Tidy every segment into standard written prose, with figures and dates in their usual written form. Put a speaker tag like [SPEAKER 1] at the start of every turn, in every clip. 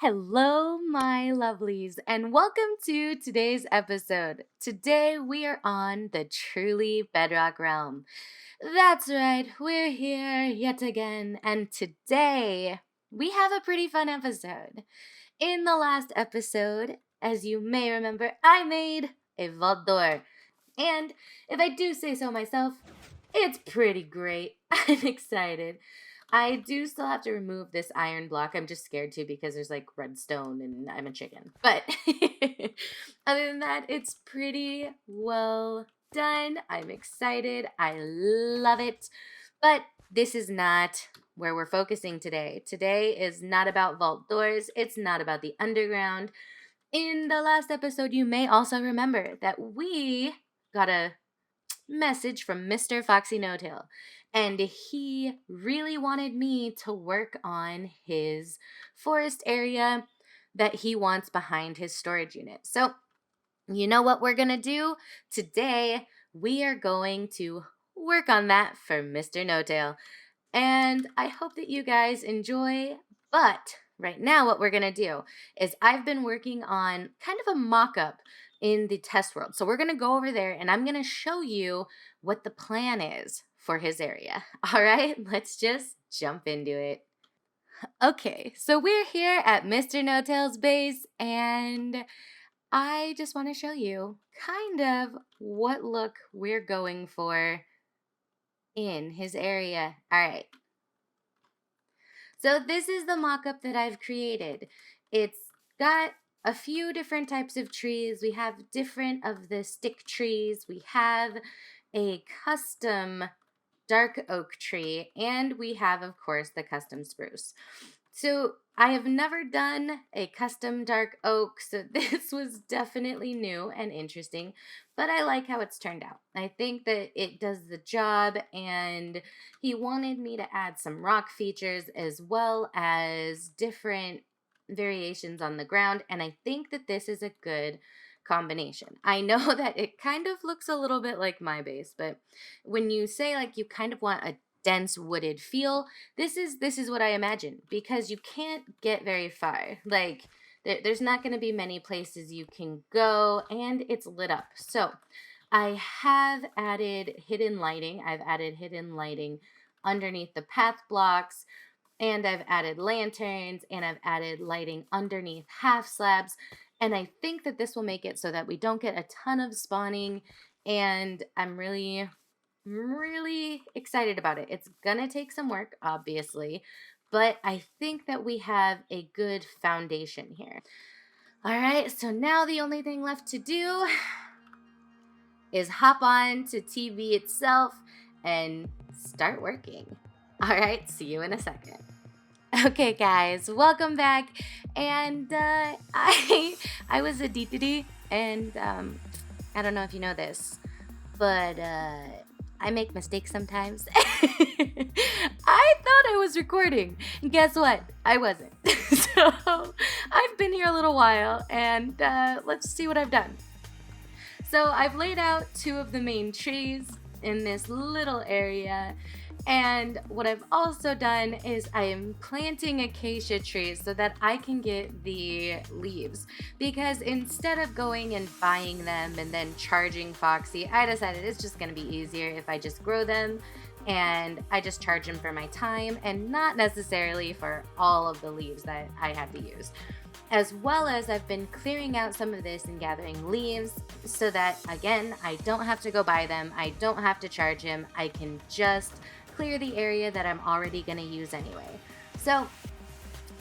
[SPEAKER 1] Hello, my lovelies, and welcome to today's episode. Today we are on the Truly Bedrock realm. That's right, we're here yet again, and today we have a pretty fun episode. In the last episode, as you may remember, I made a vault door. And if I do say so myself, it's pretty great. I'm excited. I do still have to remove this iron block. I'm just scared to because there's like redstone and I'm a chicken. But other than that, it's pretty well done. I'm excited. I love it. But this is not where we're focusing today. Today is not about vault doors. It's not about the underground. In the last episode, you may also remember that we got a message from Mr. FoxyNotail, and he really wanted me to work on his forest area that he wants behind his storage unit. So, you know what we're gonna do? Today, we are going to work on that for Mr. No-Tail. And I hope that you guys enjoy, but right now what we're gonna do is I've been working on kind of a mock-up in the test world. So we're gonna go over there and I'm gonna show you what the plan is for his area. All right, let's just jump into it. Okay, so we're here at Mr. No-Tail's base and I just want to show you kind of what look we're going for in his area. All right. So this is the mock-up that I've created. It's got a few different types of trees. We have different of the stick trees. We have a custom dark oak tree, and we have, of course, the custom spruce. So I have never done a custom dark oak, so this was definitely new and interesting, but I like how it's turned out. I think that it does the job, and he wanted me to add some rock features as well as different variations on the ground, and I think that this is a good combination. I know that it kind of looks a little bit like my base, but when you say like you kind of want a dense wooded feel, this is what I imagine, because you can't get very far. Like there's not going to be many places you can go, and it's lit up. So I have added hidden lighting. I've added hidden lighting underneath the path blocks, and I've added lanterns, and I've added lighting underneath half slabs. And I think that this will make it so that we don't get a ton of spawning, and I'm really excited about it. It's gonna take some work, obviously, but I think that we have a good foundation here. All right, so now the only thing left to do is hop on to TV itself and start working. All right, see you in a second. Okay, guys, welcome back. And I was a DTD, and I don't know if you know this, but I make mistakes sometimes. I thought I was recording. Guess what? I wasn't. So I've been here a little while, and let's see what I've done. So I've laid out two of the main trees in this little area. And what I've also done is I am planting acacia trees so that I can get the leaves. Because instead of going and buying them and then charging Foxy, I decided it's just going to be easier if I just grow them and I just charge him for my time and not necessarily for all of the leaves that I had to use. As well as I've been clearing out some of this and gathering leaves so that, again, I don't have to go buy them. I don't have to charge him. I can just clear the area that I'm already going to use anyway. So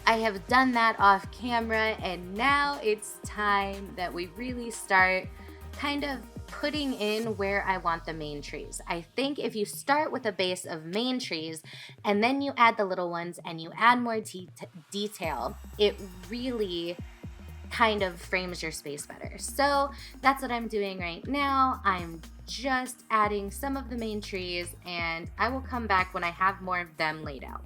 [SPEAKER 1] I have done that off camera, and now it's time that we really start kind of putting in where I want the main trees. I think if you start with a base of main trees and then you add the little ones and you add more detail, it really kind of frames your space better. So that's what I'm doing right now. I'm just adding some of the main trees, and I will come back when I have more of them laid out.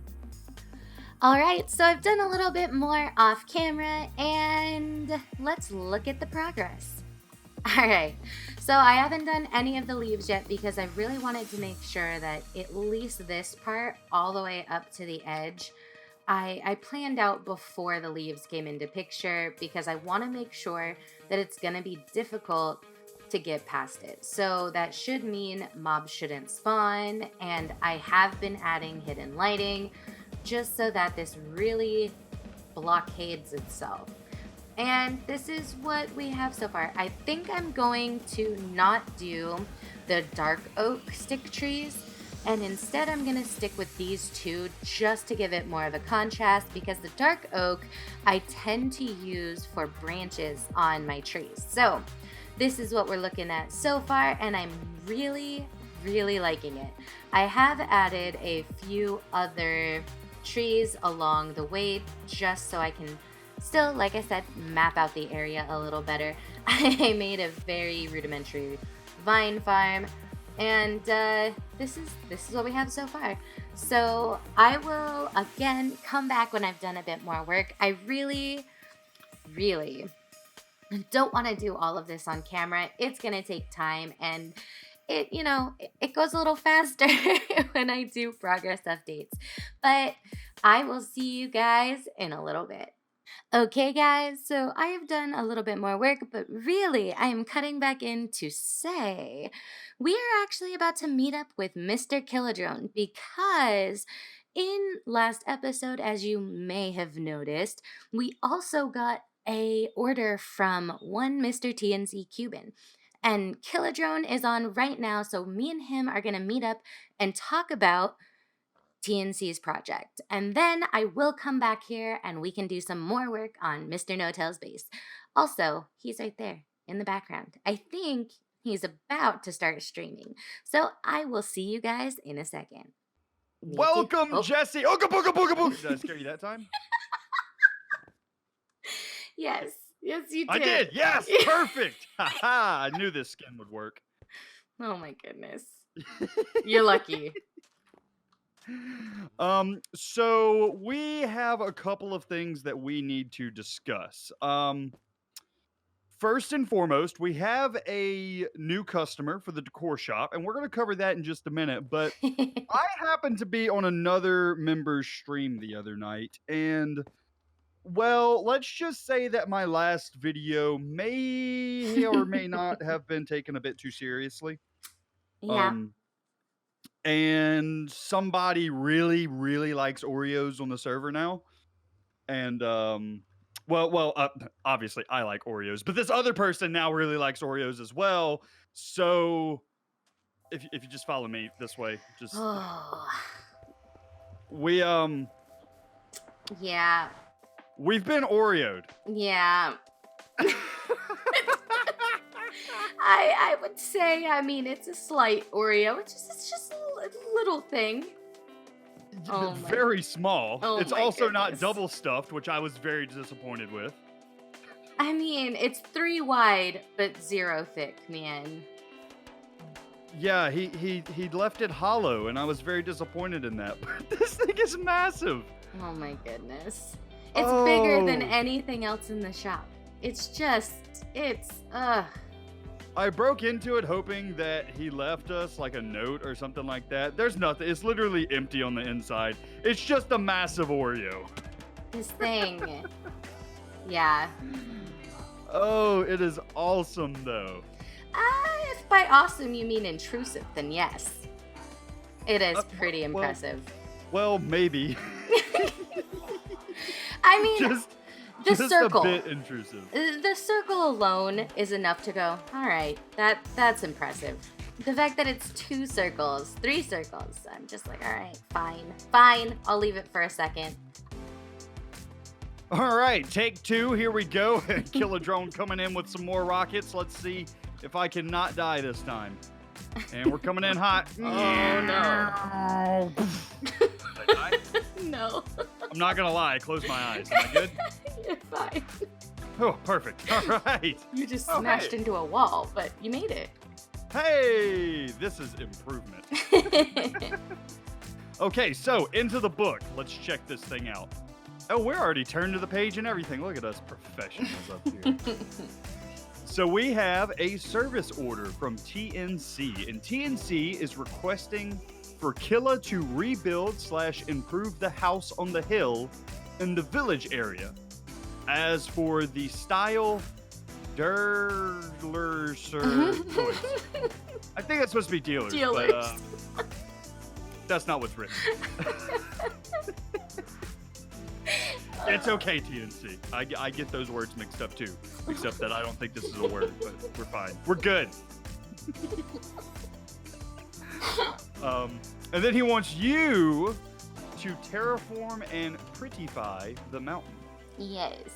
[SPEAKER 1] All right, so I've done a little bit more off camera, and let's look at the progress. All right, so I haven't done any of the leaves yet because I really wanted to make sure that at least this part all the way up to the edge I planned out before the leaves came into picture because I want to make sure that it's going to be difficult to get past it. So that should mean mobs shouldn't spawn, and I have been adding hidden lighting just so that this really blockades itself. And this is what we have so far. I think I'm going to not do the dark oak stick trees, and instead I'm going to stick with these two just to give it more of a contrast, because the dark oak I tend to use for branches on my trees. So this is what we're looking at so far, and I'm really, really liking it. I have added a few other trees along the way just so I can still, like I said, map out the area a little better. I made a very rudimentary vine farm, and this is what we have so far. So I will again come back when I've done a bit more work. I really don't want to do all of this on camera. It's gonna take time, and it goes a little faster when I do progress updates. But I will see you guys in a little bit. Okay, guys, so I have done a little bit more work, but really, I am cutting back in to say we are actually about to meet up with Mr. Killa Drone, because in last episode, as you may have noticed, we also got a order from one Mr. TNC Cuban. And Killa Drone is on right now, so me and him are going to meet up and talk about TNC's project. And then I will come back here and we can do some more work on Mr. No-Tail's base. Also, he's right there in the background. I think he's about to start streaming. So I will see you guys in a second.
[SPEAKER 2] Welcome, Jessie. Ooga booga booga booga. Did I scare you that time?
[SPEAKER 1] Yes, you did.
[SPEAKER 2] I did. Yes, perfect. Haha, I knew this skin would work.
[SPEAKER 1] Oh my goodness. You're lucky.
[SPEAKER 2] So we have a couple of things that we need to discuss. First and foremost, we have a new customer for the decor shop, and we're going to cover that in just a minute. But I happened to be on another member's stream the other night, and well, let's just say that my last video may or may not have been taken a bit too seriously.
[SPEAKER 1] Yeah.
[SPEAKER 2] And somebody really, really likes Oreos on the server now. And, obviously I like Oreos, but this other person now really likes Oreos as well. So if you just follow me this way, just
[SPEAKER 1] yeah.
[SPEAKER 2] We've been Oreo'd.
[SPEAKER 1] Yeah. I would say, I mean, it's a slight Oreo. It's just a little thing.
[SPEAKER 2] Very small.
[SPEAKER 1] Oh
[SPEAKER 2] it's
[SPEAKER 1] my
[SPEAKER 2] also
[SPEAKER 1] goodness.
[SPEAKER 2] not double stuffed, which I was very disappointed with.
[SPEAKER 1] I mean, it's 3 wide, but 0 thick, man.
[SPEAKER 2] Yeah, he left it hollow, and I was very disappointed in that. But this thing is massive.
[SPEAKER 1] Oh my goodness. It's bigger than anything else in the shop.
[SPEAKER 2] I broke into it hoping that he left us like a note or something like that. There's nothing. It's literally empty on the inside. It's just a massive Oreo.
[SPEAKER 1] This thing. Yeah.
[SPEAKER 2] Oh, it is awesome though.
[SPEAKER 1] If by awesome you mean intrusive, then yes. It is pretty impressive.
[SPEAKER 2] Well, maybe.
[SPEAKER 1] I mean,
[SPEAKER 2] just
[SPEAKER 1] circle.
[SPEAKER 2] a bit intrusive.
[SPEAKER 1] The circle alone is enough to go, all right, that's impressive. The fact that it's 2 circles, 3 circles, I'm just like, all right, fine. I'll leave it for a second.
[SPEAKER 2] All right, take 2. Here we go. Killa Drone coming in with some more rockets. Let's see if I can not die this time. And we're coming in hot.
[SPEAKER 1] Oh, no.
[SPEAKER 2] Did I die?
[SPEAKER 1] No.
[SPEAKER 2] I'm not going to lie. I closed my eyes. Am I good?
[SPEAKER 1] You're fine.
[SPEAKER 2] Oh, perfect. All right.
[SPEAKER 1] You just smashed into a wall, but you made it.
[SPEAKER 2] Hey, this is improvement. Okay, so into the book. Let's check this thing out. Oh, we're already turned to the page and everything. Look at us professionals up here. So we have a service order from TNC, and TNC is requesting for Killa to rebuild / improve the house on the hill in the village area. As for the style, Derlers choice. I think that's supposed to be dealers, but that's not what's written. It's okay, TNC. I get those words mixed up too, except that I don't think this is a word, but we're fine. We're good. And then he wants you to terraform and prettify the mountain.
[SPEAKER 1] Yes.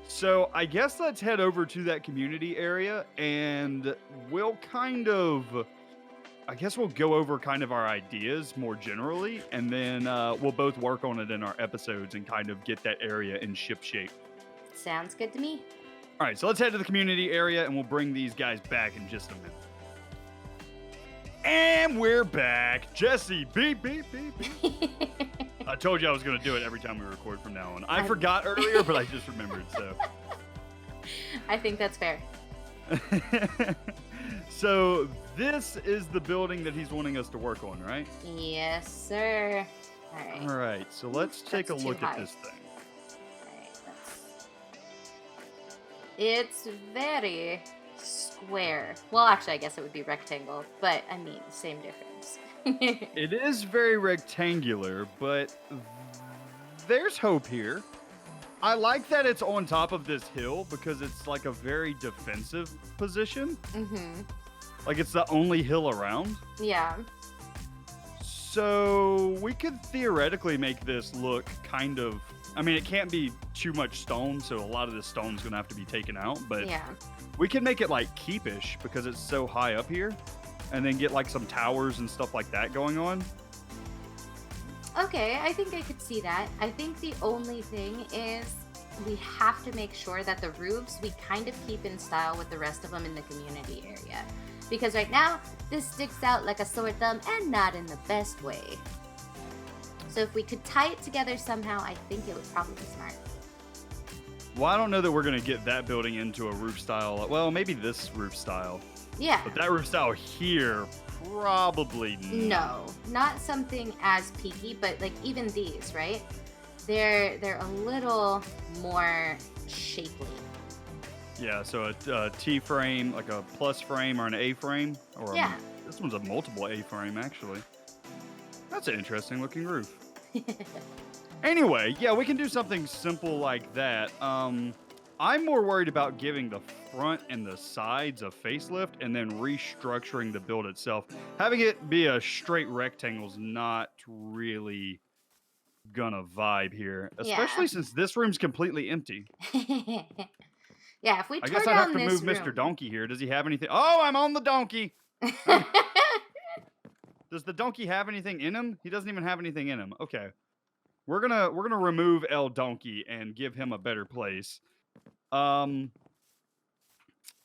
[SPEAKER 2] So I guess let's head over to that community area and we'll we'll go over kind of our ideas more generally, and then we'll both work on it in our episodes and kind of get that area in ship shape.
[SPEAKER 1] Sounds good to me.
[SPEAKER 2] All right, so let's head to the community area and we'll bring these guys back in just a minute. And we're back. Jessie, beep, beep, beep, beep. I told you I was going to do it every time we record from now on. I forgot earlier, but I just remembered, so.
[SPEAKER 1] I think that's fair.
[SPEAKER 2] So this is the building that he's wanting us to work on, right?
[SPEAKER 1] Yes, sir. All right.
[SPEAKER 2] All right, so let's take a look at this thing.
[SPEAKER 1] All right, it's very square. Well, actually, I guess it would be rectangle, but I mean, same difference.
[SPEAKER 2] It is very rectangular, but there's hope here. I like that it's on top of this hill because it's like a very defensive position.
[SPEAKER 1] Mm-hmm.
[SPEAKER 2] Like it's the only hill around.
[SPEAKER 1] Yeah.
[SPEAKER 2] So we could theoretically make this look kind of, I mean, it can't be too much stone, so a lot of the stone's gonna have to be taken out, but
[SPEAKER 1] yeah,
[SPEAKER 2] we can make it like keepish because it's so high up here, and then get like some towers and stuff like that going on.
[SPEAKER 1] Okay, I think I could see that. I think the only thing is we have to make sure that the roofs we kind of keep in style with the rest of them in the community area. Because right now, this sticks out like a sore thumb and not in the best way. So if we could tie it together somehow, I think it would probably be smart.
[SPEAKER 2] Well, I don't know that we're going to get that building into a roof style. Well, maybe this roof style.
[SPEAKER 1] Yeah.
[SPEAKER 2] But that roof style here, probably not.
[SPEAKER 1] No, not something as peaky, but like even these, right? They're a little more shapely.
[SPEAKER 2] Yeah, so a T frame, like a plus frame or an A frame. Or
[SPEAKER 1] yeah.
[SPEAKER 2] This one's a multiple A frame, actually. That's an interesting looking roof. Anyway, yeah, we can do something simple like that. I'm more worried about giving the front and the sides a facelift and then restructuring the build itself. Having it be a straight rectangle is not really gonna vibe here, especially since this room's completely empty.
[SPEAKER 1] Yeah, if we
[SPEAKER 2] I
[SPEAKER 1] turn
[SPEAKER 2] guess I'd have to move Mr. Donkey here. Does he have anything? Oh, I'm on the donkey. Does the donkey have anything in him? He doesn't even have anything in him. Okay. We're gonna remove El Donkey and give him a better place. Let's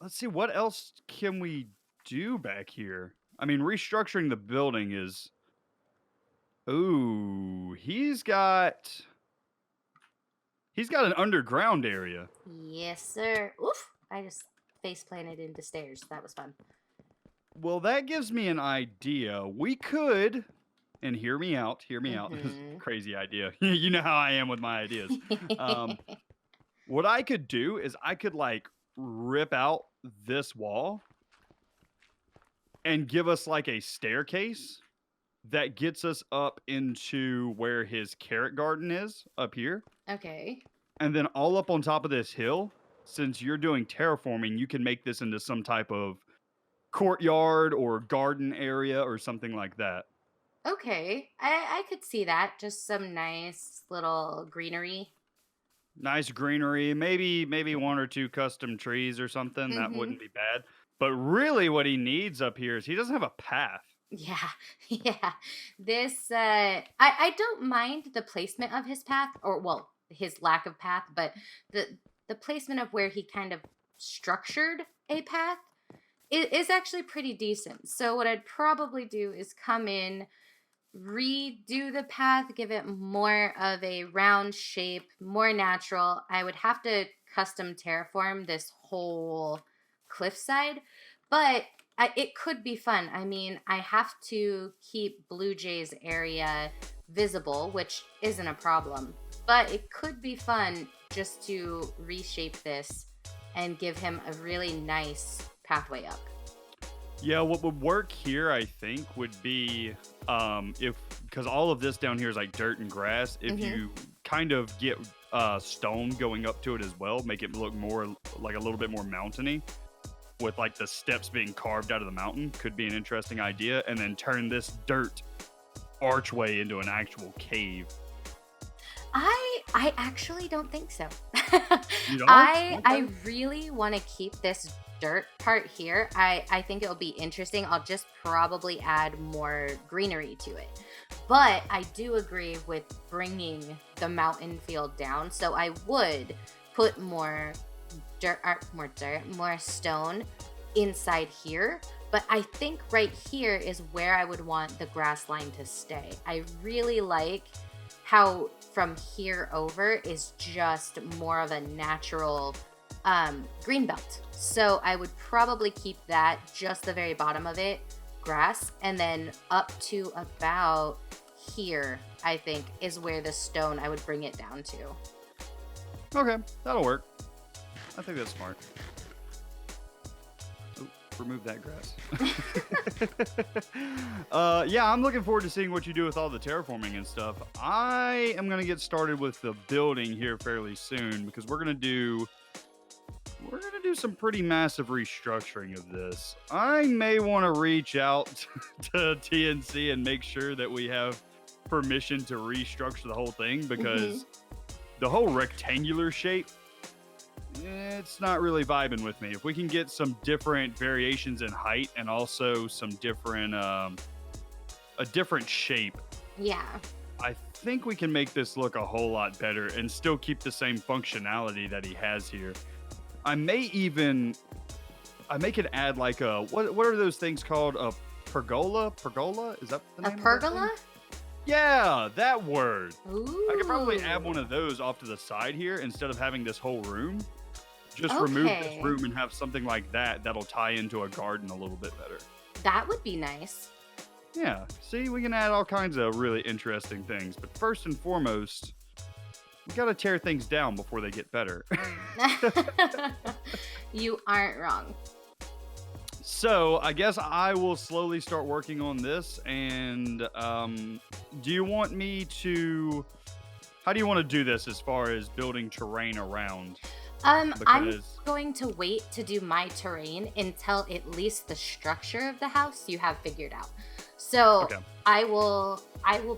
[SPEAKER 2] see, what else can we do back here? I mean, restructuring the building is... Ooh, he's got an underground area.
[SPEAKER 1] Yes, sir. Oof! I just face planted into stairs. That was fun.
[SPEAKER 2] Well, that gives me an idea. We could, and hear me out. Crazy idea. You know how I am with my ideas. What I could do is I could like rip out this wall and give us like a staircase that gets us up into where his carrot garden is up here.
[SPEAKER 1] Okay.
[SPEAKER 2] And then all up on top of this hill, since you're doing terraforming, you can make this into some type of courtyard or garden area or something like that.
[SPEAKER 1] Okay. I could see that. Just some nice little greenery.
[SPEAKER 2] Nice greenery, maybe one or two custom trees or something. Mm-hmm. That wouldn't be bad. But really what he needs up here is he doesn't have a path.
[SPEAKER 1] Yeah. This, I don't mind the placement of his path, or, well, his lack of path, but the placement of where he kind of structured a path is actually pretty decent. So what I'd probably do is come in, redo the path, give it more of a round shape, more natural. I would have to custom terraform this whole cliffside, but it could be fun. I mean, I have to keep Blue Jay's area visible, which isn't a problem. But it could be fun just to reshape this and give him a really nice pathway up.
[SPEAKER 2] Yeah, what would work here, I think, would be if because all of this down here is like dirt and grass. If
[SPEAKER 1] Hmm.
[SPEAKER 2] you kind of get stone going up to it as well, make it look more like a little bit more mountainy, with like the steps being carved out of the mountain, could be an interesting idea. And then turn this dirt archway into an actual cave.
[SPEAKER 1] I actually don't think so.
[SPEAKER 2] You don't?
[SPEAKER 1] I
[SPEAKER 2] Okay.
[SPEAKER 1] really want to keep this dirt part here. I think it'll be interesting. I'll just probably add more greenery to it. But I do agree with bringing the mountain field down. So I would put more stone inside here. But I think right here is where I would want the grass line to stay. I really like how from here over is just more of a natural green belt. So I would probably keep that, just the very bottom of it, grass, and then up to about here, I think, is where the stone, I would bring it down to.
[SPEAKER 2] Okay, that'll work. I think that's smart. Oop, remove that grass. Yeah, I'm looking forward to seeing what you do with all the terraforming and stuff. I am gonna get started with the building here fairly soon because we're gonna do some pretty massive restructuring of this. I may want to reach out to TNC and make sure that we have permission to restructure the whole thing
[SPEAKER 1] Hmm.
[SPEAKER 2] because the whole rectangular shape, it's not really vibing with me. If we can get some different variations in height and also some different a different shape,
[SPEAKER 1] Yeah.
[SPEAKER 2] I think we can make this look a whole lot better and still keep the same functionality that he has here. I may even I may could add like a what are those things called? A pergola? Pergola? Is that the
[SPEAKER 1] A
[SPEAKER 2] name of that
[SPEAKER 1] pergola?
[SPEAKER 2] thing? Yeah, that word. I could probably add one
[SPEAKER 1] Ooh.
[SPEAKER 2] of those off to the side here instead of having this whole room. Just remove this
[SPEAKER 1] Okay.
[SPEAKER 2] room and have something like that that'll tie into a garden a little bit better.
[SPEAKER 1] That would be nice.
[SPEAKER 2] Yeah, see, we can add all kinds of really interesting things. But first and foremost, we got to tear things down before they get better.
[SPEAKER 1] You aren't wrong.
[SPEAKER 2] So I guess I will slowly start working on this. And do you want me to? How do you want to do this as far as building terrain around?
[SPEAKER 1] I'm
[SPEAKER 2] Because
[SPEAKER 1] going to wait to do my terrain until at least the structure of the house you have figured out. So
[SPEAKER 2] okay,
[SPEAKER 1] I will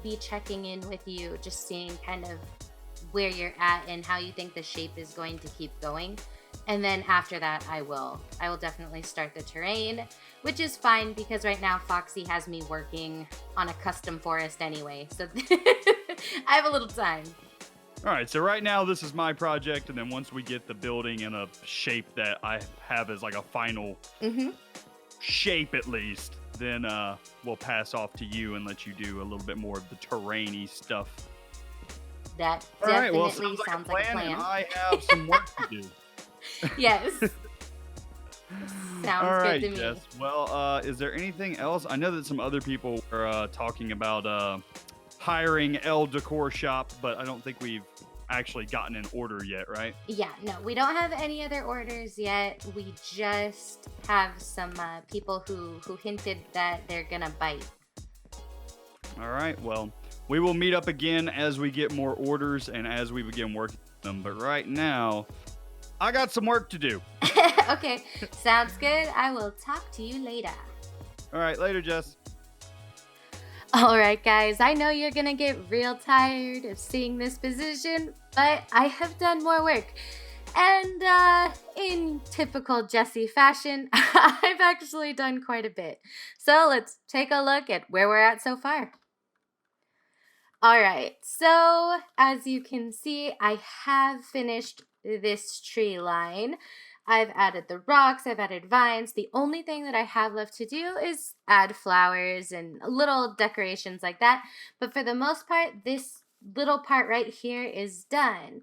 [SPEAKER 1] be checking in with you, just seeing kind of where you're at and how you think the shape is going to keep going. And then after that I will definitely start the terrain, which is fine because right now Foxy has me working on a custom forest anyway. So I have a little time.
[SPEAKER 2] all right. So right now this is my project, and then once we get the building in a shape that I have as like a final
[SPEAKER 1] Mhm.
[SPEAKER 2] shape at least, then we'll pass off to you and let you do a little bit more of the terrainy stuff.
[SPEAKER 1] That
[SPEAKER 2] All right. Well,
[SPEAKER 1] definitely
[SPEAKER 2] sounds like a
[SPEAKER 1] sounds like a
[SPEAKER 2] plan, and
[SPEAKER 1] plan.
[SPEAKER 2] I have some work to do.
[SPEAKER 1] Yes.
[SPEAKER 2] All
[SPEAKER 1] Sounds good
[SPEAKER 2] right,
[SPEAKER 1] to me.
[SPEAKER 2] Jess. Well, is there anything else? I know that some other people were talking about hiring L Decor Shop, but I don't think we've actually gotten an order yet, right?
[SPEAKER 1] Yeah, no, we don't have any other orders yet. We just have some people who hinted that they're gonna bite.
[SPEAKER 2] All right. Well, we will meet up again as we get more orders and as we begin working them. But right now, I got some work to do.
[SPEAKER 1] Okay, sounds good. I will talk to you later.
[SPEAKER 2] All right. Later, Jess.
[SPEAKER 1] All right, guys, I know you're gonna get real tired of seeing this position, but I have done more work. And in typical Jessie fashion, I've actually done quite a bit. So let's take a look at where we're at so far. All right, so as you can see, I have finished this tree line. I've added the rocks, I've added vines. The only thing that I have left to do is add flowers and little decorations like that. But for the most part, this little part right here is done.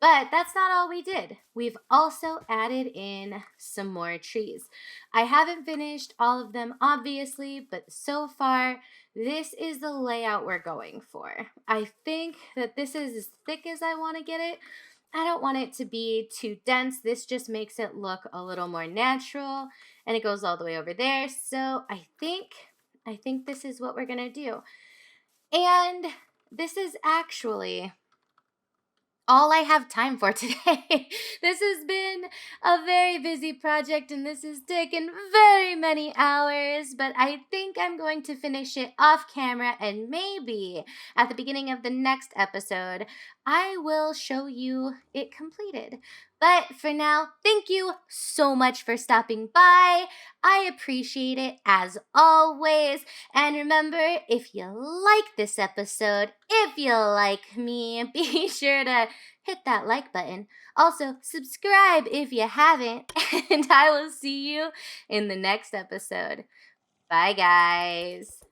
[SPEAKER 1] But that's not all we did. We've also added in some more trees. I haven't finished all of them, obviously, but so far, this is the layout we're going for. I think that this is as thick as I want to get it. I don't want it to be too dense. This just makes it look a little more natural, and it goes all the way over there. So I think this is what we're going to do. And this is actually all I have time for today. This has been a very busy project and this has taken very many hours, but I think I'm going to finish it off camera, and maybe at the beginning of the next episode, I will show you it completed. But for now, thank you so much for stopping by. I appreciate it as always. And remember, if you like this episode, if you like me, be sure to hit that like button. Also, subscribe if you haven't, and I will see you in the next episode. Bye, guys.